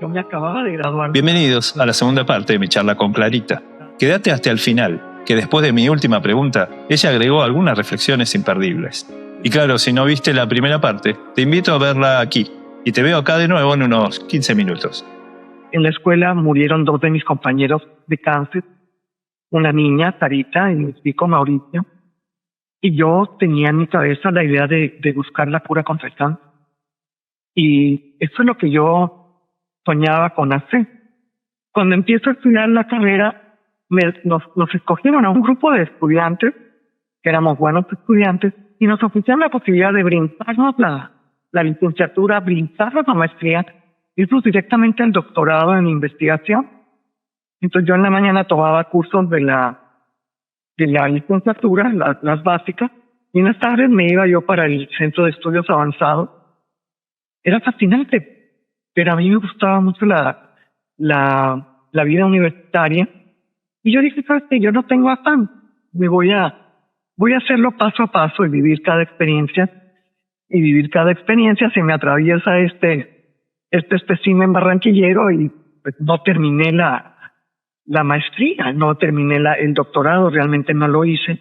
Yo me acababa de graduar. Bienvenidos a la segunda parte de mi charla con Clarita. Quédate hasta el final, que después de mi última pregunta, ella agregó algunas reflexiones imperdibles. Y claro, si no viste la primera parte, te invito a verla aquí. Y te veo acá de nuevo en unos 15 minutos. En la escuela murieron 2 de mis compañeros de cáncer. Una niña, Sarita, y mi chico, Mauricio. Y yo tenía en mi cabeza la idea de buscar la cura contra el cáncer. Y eso es lo que yo soñaba con hacer. Cuando empiezo a estudiar la carrera, nos escogieron a un grupo de estudiantes, que éramos buenos estudiantes, y nos ofrecieron la posibilidad de brindarnos la licenciatura, brindarnos la maestría, irnos directamente al doctorado en investigación. Entonces yo en la mañana tomaba cursos de la licenciatura, las básicas, y en las tardes me iba yo para el Centro de Estudios Avanzados. Era fascinante, pero a mí me gustaba mucho la vida universitaria. Y yo dije, ¿sabes qué? Yo no tengo afán. Voy a hacerlo paso a paso y vivir cada experiencia. Y vivir cada experiencia se me atraviesa este espécimen barranquillero y pues no terminé la maestría, no terminé el doctorado, realmente no lo hice.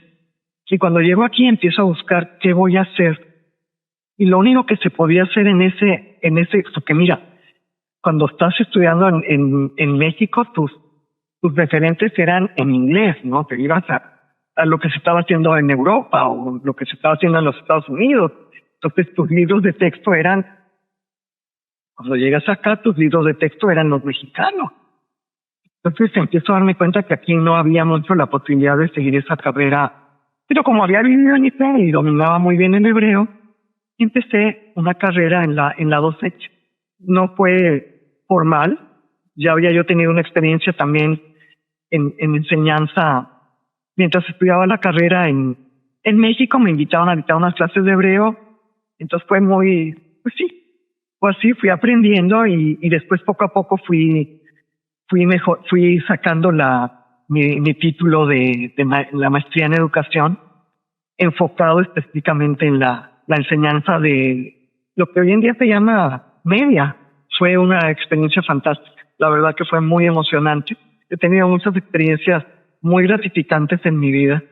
Y cuando llego aquí empiezo a buscar qué voy a hacer. Y lo único que se podía hacer en ese, porque mira, cuando estás estudiando en México, tus referentes eran en inglés, ¿no? Te ibas a lo que se estaba haciendo en Europa o lo que se estaba haciendo en los Estados Unidos. Entonces tus libros de texto cuando llegas acá, tus libros de texto eran los mexicanos. Entonces empiezo a darme cuenta que aquí no había mucho la posibilidad de seguir esa carrera. Pero como había vivido en Israel y dominaba muy bien el hebreo, empecé una carrera en la docencia. No fue formal, ya había yo tenido una experiencia también en enseñanza. Mientras estudiaba la carrera en México me invitaban a dictar unas clases de hebreo, entonces fue pues sí, fue así, fui aprendiendo y después poco a poco fui sacando mi título de la maestría en educación, enfocado específicamente en la enseñanza de lo que hoy en día se llama media. Fue una experiencia fantástica. La verdad que fue muy emocionante. He tenido muchas experiencias muy gratificantes en mi vida.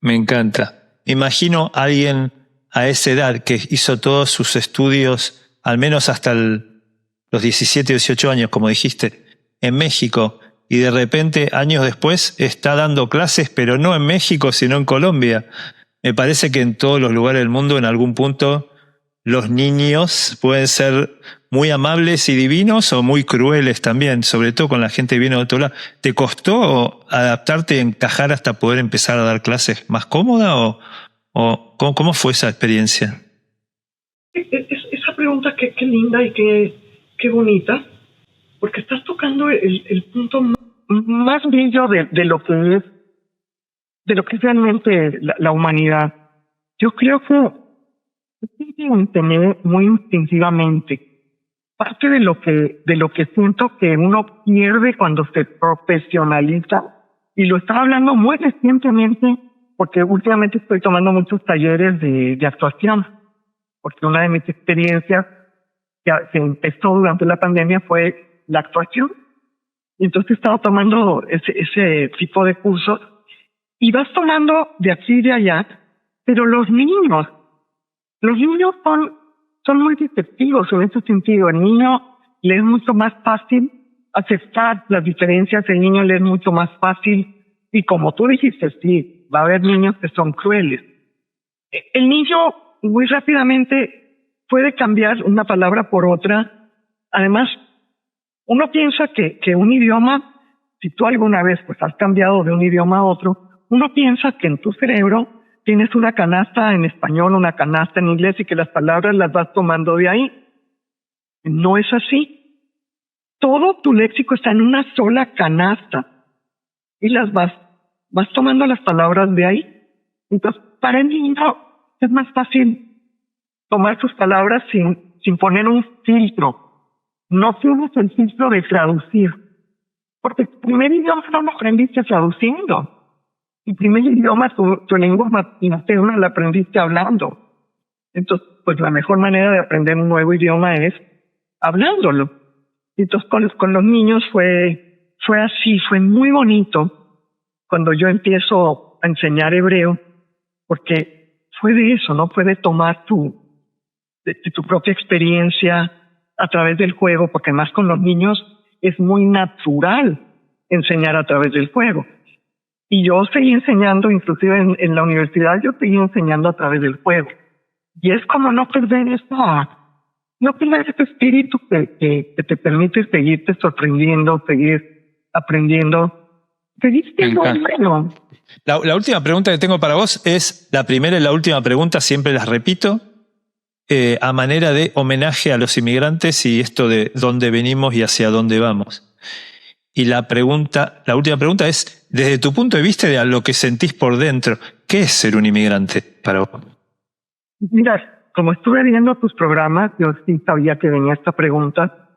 Me encanta. Imagino a alguien a esa edad que hizo todos sus estudios, al menos hasta los 17, 18 años, como dijiste, en México, y de repente, años después, está dando clases, pero no en México, sino en Colombia. Me parece que en todos los lugares del mundo, en algún punto, los niños pueden ser muy amables y divinos o muy crueles también, sobre todo con la gente que viene de otro lado. ¿Te costó adaptarte, encajar hasta poder empezar a dar clases más cómoda o cómo fue esa experiencia? Esa pregunta qué linda y qué bonita, porque estás tocando el punto más bello de lo que es realmente la humanidad. Yo creo que tener muy instintivamente parte de lo que siento que uno pierde cuando se profesionaliza, y lo estaba hablando muy recientemente porque últimamente estoy tomando muchos talleres de actuación, porque una de mis experiencias que empezó durante la pandemia fue la actuación. Y entonces he estado tomando ese tipo de cursos y vas tomando de aquí y de allá, pero los niños son muy receptivos en ese sentido. El niño le es mucho más fácil aceptar las diferencias, el niño le es mucho más fácil, y como tú dijiste, sí, va a haber niños que son crueles. El niño muy rápidamente puede cambiar una palabra por otra. Además, uno piensa que un idioma, si tú alguna vez pues has cambiado de un idioma a otro, uno piensa que en tu cerebro tienes una canasta en español, una canasta en inglés, y que las palabras las vas tomando de ahí. No es así. Todo tu léxico está en una sola canasta y las vas tomando las palabras de ahí. Entonces, para el niño es más fácil tomar sus palabras sin poner un filtro. No tienes el filtro de traducir, porque tu primer idioma no lo aprendiste traduciendo. El primer idioma, tu lengua materna, la aprendiste hablando. Entonces, pues la mejor manera de aprender un nuevo idioma es hablándolo. Y entonces con los niños fue así, fue muy bonito cuando yo empiezo a enseñar hebreo, porque fue de eso, ¿no? Fue de tomar de tu propia experiencia a través del juego, porque además con los niños es muy natural enseñar a través del juego. Y yo seguí enseñando, inclusive en la universidad, yo seguí enseñando a través del juego. Y es como no perder ese espíritu que te permite seguirte sorprendiendo, seguir aprendiendo, seguir siendo bueno. La última pregunta que tengo para vos es la primera y la última pregunta, siempre las repito, a manera de homenaje a los inmigrantes y esto de dónde venimos y hacia dónde vamos. Y la última pregunta es, desde tu punto de vista de a lo que sentís por dentro, ¿qué es ser un inmigrante para vos? Mira, como estuve viendo tus programas, yo sí sabía que venía esta pregunta.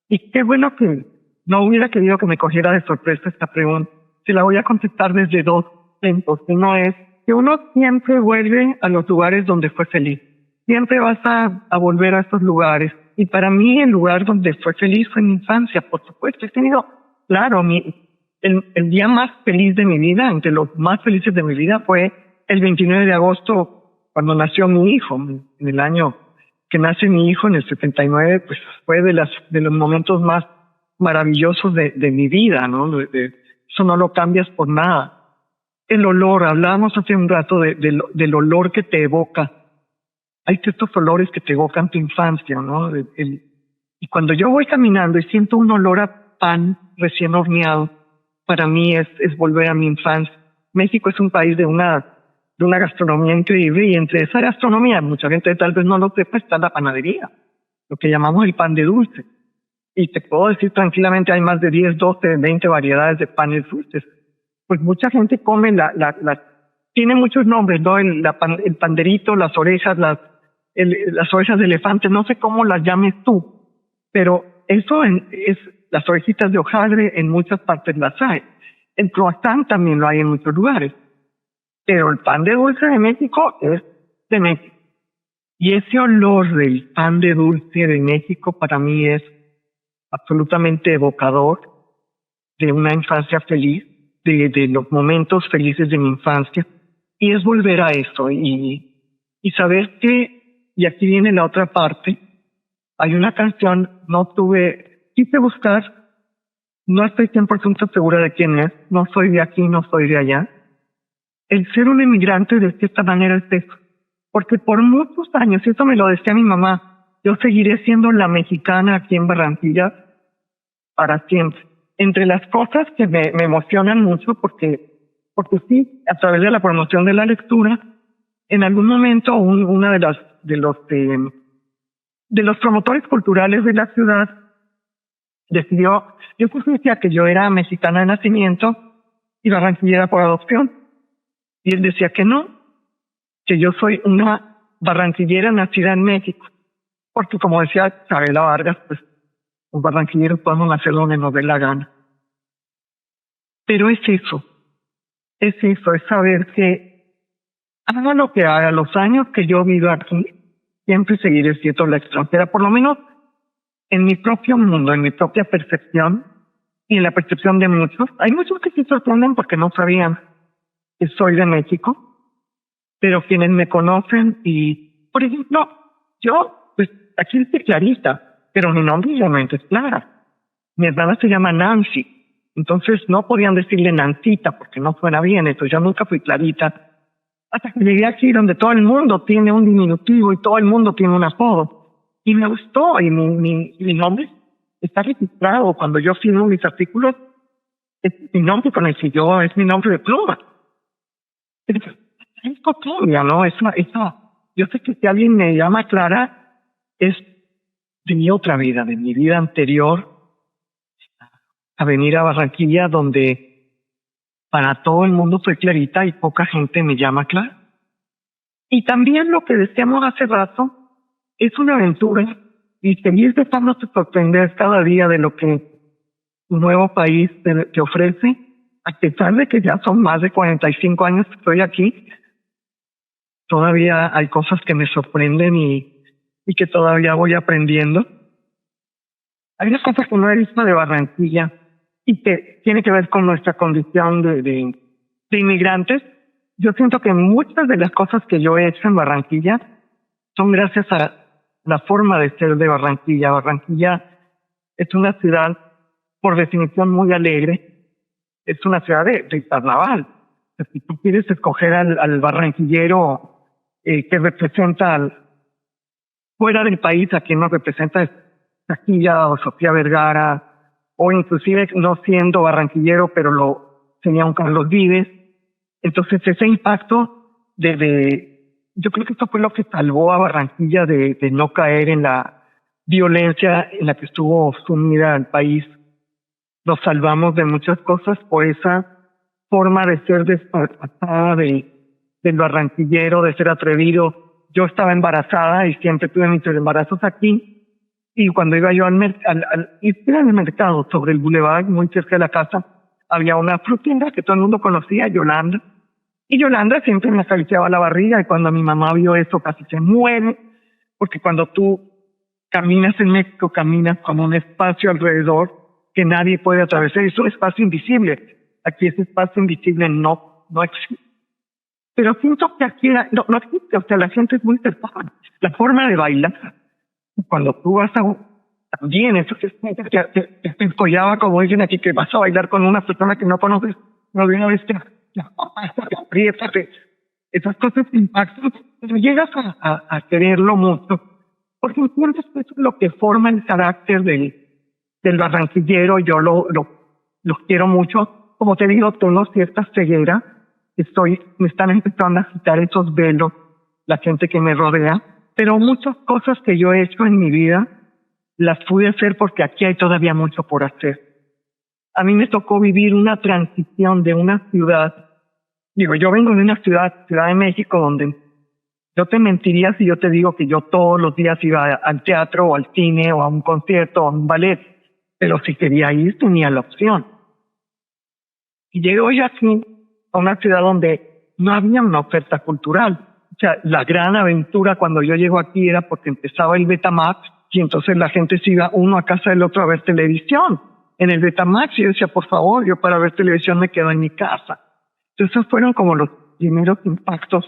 Y qué bueno que no hubiera querido que me cogiera de sorpresa esta pregunta. Se la voy a contestar desde dos puntos. Uno es que uno siempre vuelve a los lugares donde fue feliz. Siempre vas a volver a esos lugares. Y para mí el lugar donde fue feliz fue mi infancia, por supuesto. He tenido, claro, el día más feliz de mi vida, entre los más felices de mi vida, fue el 29 de agosto, cuando nació mi hijo. En el año que nace mi hijo, en el 79, pues fue de los momentos más maravillosos de mi vida, ¿no? Eso no lo cambias por nada. El olor, hablábamos hace un rato del olor que te evoca. Hay ciertos olores que te evocan tu infancia, ¿no? Y cuando yo voy caminando y siento un olor a pan recién horneado, para mí es volver a mi infancia. México es un país de una gastronomía increíble, y entre esa gastronomía, mucha gente tal vez no lo sepa, está la panadería, lo que llamamos el pan de dulce. Y te puedo decir tranquilamente, hay más de 10, 12, 20 variedades de panes dulces. Pues mucha gente come tiene muchos nombres, ¿no? El panderito, las orejas, las orejas de elefante, no sé cómo las llames tú, pero eso es las orejitas de hojaldre, en muchas partes las hay. El croissant también lo hay en muchos lugares. Pero el pan de dulce de México es de México. Y ese olor del pan de dulce de México para mí es absolutamente evocador de una infancia feliz, de los momentos felices de mi infancia. Y es volver a eso y saber que, y aquí viene la otra parte, hay una canción, quise buscar, no estoy 100% segura de quién es, no soy de aquí, no soy de allá. El ser un inmigrante de cierta manera es eso, porque por muchos años, y eso me lo decía mi mamá, yo seguiré siendo la mexicana aquí en Barranquilla para siempre. Entre las cosas que me emocionan mucho, porque sí, a través de la promoción de la lectura, en algún momento una de los promotores culturales de la ciudad decidió, yo pues decía que yo era mexicana de nacimiento y barranquillera por adopción. Y él decía que no, que yo soy una barranquillera nacida en México. Porque como decía Chabela Vargas, pues los barranquilleros podemos nacer donde nos dé la gana. Pero es saber que haga lo que haga, los años que yo vivo aquí, siempre seguiré siendo la extranjera, por lo menos en mi propio mundo, en mi propia percepción y en la percepción de muchos. Hay muchos que se sorprenden porque no sabían que soy de México, pero quienes me conocen y, por ejemplo, yo, pues aquí estoy Clarita, pero mi nombre realmente es Clara. Mi hermana se llama Nancy, entonces no podían decirle Nancita porque no suena bien, entonces yo nunca fui Clarita, hasta que llegué aquí donde todo el mundo tiene un diminutivo y todo el mundo tiene un apodo. Y me gustó, y mi nombre está registrado. Cuando yo firmo mis artículos, es mi nombre con el que es mi nombre de pluma. Es Colombia, ¿no? Yo sé que si alguien me llama Clara, es de mi otra vida, de mi vida anterior, a venir a Barranquilla, donde para todo el mundo soy Clarita y poca gente me llama Clara. Y también lo que decíamos hace rato, es una aventura y seguir dejándose sorprender cada día de lo que un nuevo país te ofrece, a pesar de que ya son más de 45 años que estoy aquí. Todavía hay cosas que me sorprenden y que todavía voy aprendiendo. Hay una cosa que no he visto de Barranquilla y que tiene que ver con nuestra condición de inmigrantes. Yo siento que muchas de las cosas que yo he hecho en Barranquilla son gracias a la forma de ser de Barranquilla. Barranquilla es una ciudad, por definición, muy alegre. Es una ciudad de carnaval. Si tú quieres escoger al barranquillero que representa fuera del país, a quien nos representa es Taquilla o Sofía Vergara, o inclusive no siendo barranquillero, pero tenía un Carlos Vives. Entonces ese impacto yo creo que esto fue lo que salvó a Barranquilla de no caer en la violencia en la que estuvo sumida el país. Nos salvamos de muchas cosas por esa forma de ser despatada del barranquillero, de ser atrevido. Yo estaba embarazada y siempre tuve mis embarazos aquí. Y cuando iba yo al mercado sobre el boulevard, muy cerca de la casa, había una frutienda que todo el mundo conocía, Yolanda. Y Yolanda siempre me acariciaba la barriga, y cuando mi mamá vio eso casi se muere, porque cuando tú caminas en México, caminas como un espacio alrededor que nadie puede atravesar. Es un espacio invisible. Aquí ese espacio invisible no existe. Pero siento que aquí no existe. O sea, la gente es muy cercana. La forma de bailar. Cuando tú vas también, eso te encollaba, como dicen aquí, que vas a bailar con una persona que no conoces, no de una vez te aprietas, esas cosas impactan, pero llegas a quererlo mucho, porque entiendes que eso es lo que forma el carácter del barranquillero. Yo los quiero mucho. Como te digo, tengo cierta ceguera, me están empezando a quitar esos velos, la gente que me rodea, pero muchas cosas que yo he hecho en mi vida las pude hacer porque aquí hay todavía mucho por hacer. A mí me tocó vivir una transición de una ciudad. Yo vengo de una Ciudad de México, donde yo te mentiría si yo te digo que yo todos los días iba al teatro o al cine o a un concierto o a un ballet, pero si quería ir tenía la opción. Y llego yo aquí a una ciudad donde no había una oferta cultural. O sea, la gran aventura cuando yo llego aquí era porque empezaba el Betamax y entonces la gente se iba uno a casa del otro a ver televisión. En el Betamax, y yo decía, por favor, yo para ver televisión me quedo en mi casa. Entonces esos fueron como los primeros impactos.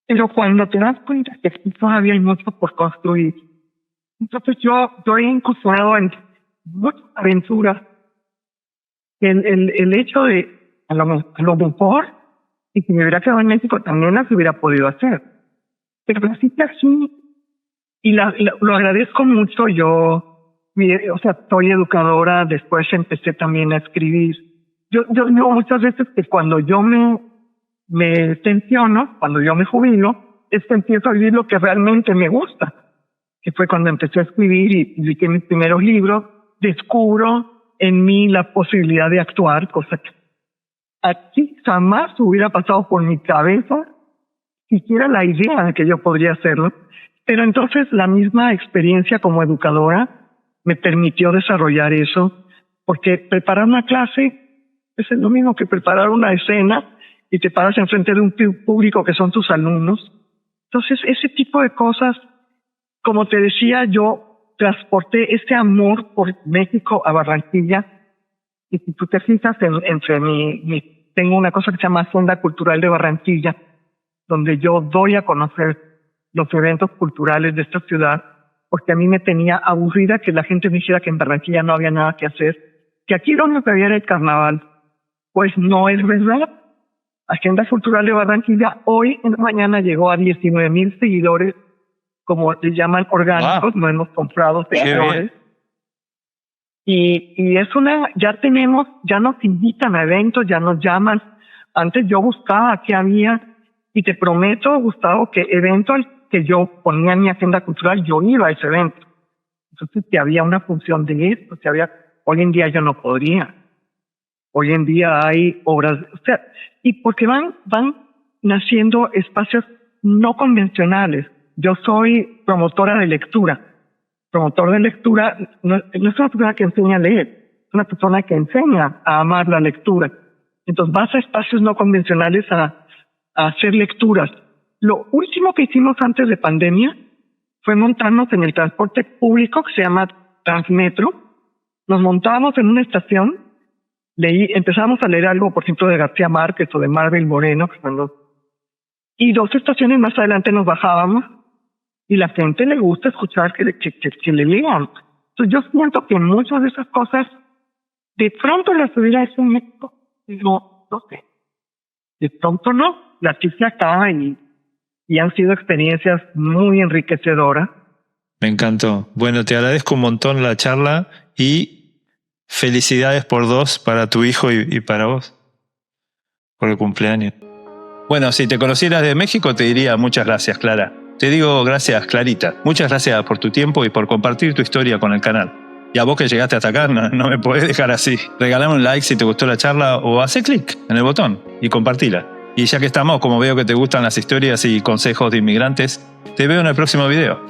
Pero cuando te das cuenta que aquí todavía hay mucho por construir, entonces yo he incursionado en muchas aventuras. El hecho de, a lo mejor, y si me hubiera quedado en México también las hubiera podido hacer. Pero así que así, y lo agradezco mucho. Soy educadora, después empecé también a escribir. Yo digo muchas veces que cuando yo me pensiono, cuando yo me jubilo, es que empiezo a vivir lo que realmente me gusta, que fue cuando empecé a escribir y publiqué mis primeros libros. Descubro en mí la posibilidad de actuar, cosa que aquí jamás hubiera pasado por mi cabeza siquiera la idea de que yo podría hacerlo. Pero entonces la misma experiencia como educadora me permitió desarrollar eso, porque preparar una clase es lo mismo que preparar una escena y te paras enfrente de un público que son tus alumnos. Entonces ese tipo de cosas, como te decía, yo transporté este amor por México a Barranquilla. Y si tú te fijas tengo una cosa que se llama Agenda Cultural de Barranquilla, donde yo doy a conocer los eventos culturales de esta ciudad, porque a mí me tenía aburrida que la gente me dijera que en Barranquilla no había nada que hacer, que aquí lo único que había era el carnaval. Pues no es verdad. Agenda Cultural de Barranquilla hoy en la mañana llegó a 19,000 seguidores, como le llaman, orgánicos. No hemos comprado seguidores. Y es ya nos invitan a eventos, ya nos llaman. Antes yo buscaba qué había, y te prometo, Gustavo, que evento al que yo ponía en mi agenda cultural, yo iba a ese evento. Entonces, si había una función de esto, hoy en día yo no podría. Hoy en día hay obras, y porque van naciendo espacios no convencionales. Yo soy promotora de lectura. Promotor de lectura no es una persona que enseña a leer, es una persona que enseña a amar la lectura. Entonces vas a espacios no convencionales a hacer lecturas. Lo último que hicimos antes de pandemia fue montarnos en el transporte público que se llama Transmetro, nos montábamos en una estación, empezábamos a leer algo, por ejemplo, de García Márquez o de Marvel Moreno, y 2 estaciones más adelante nos bajábamos y la gente le gusta escuchar que le lean. Entonces yo siento que muchas de esas cosas de pronto las hubiera hecho en México. No sé. De pronto no. Las hice acá y han sido experiencias muy enriquecedoras. Me encantó. Bueno, te agradezco un montón la charla y felicidades por 2 para tu hijo y para vos por el cumpleaños. Bueno, si te conocieras de México te diría muchas gracias, Clara. Te digo gracias, Clarita. Muchas gracias por tu tiempo y por compartir tu historia con el canal. Y a vos que llegaste hasta acá, no me podés dejar así. Regalame un like si te gustó la charla o hacé clic en el botón y compartila. Y ya que estamos, como veo que te gustan las historias y consejos de inmigrantes, te veo en el próximo video.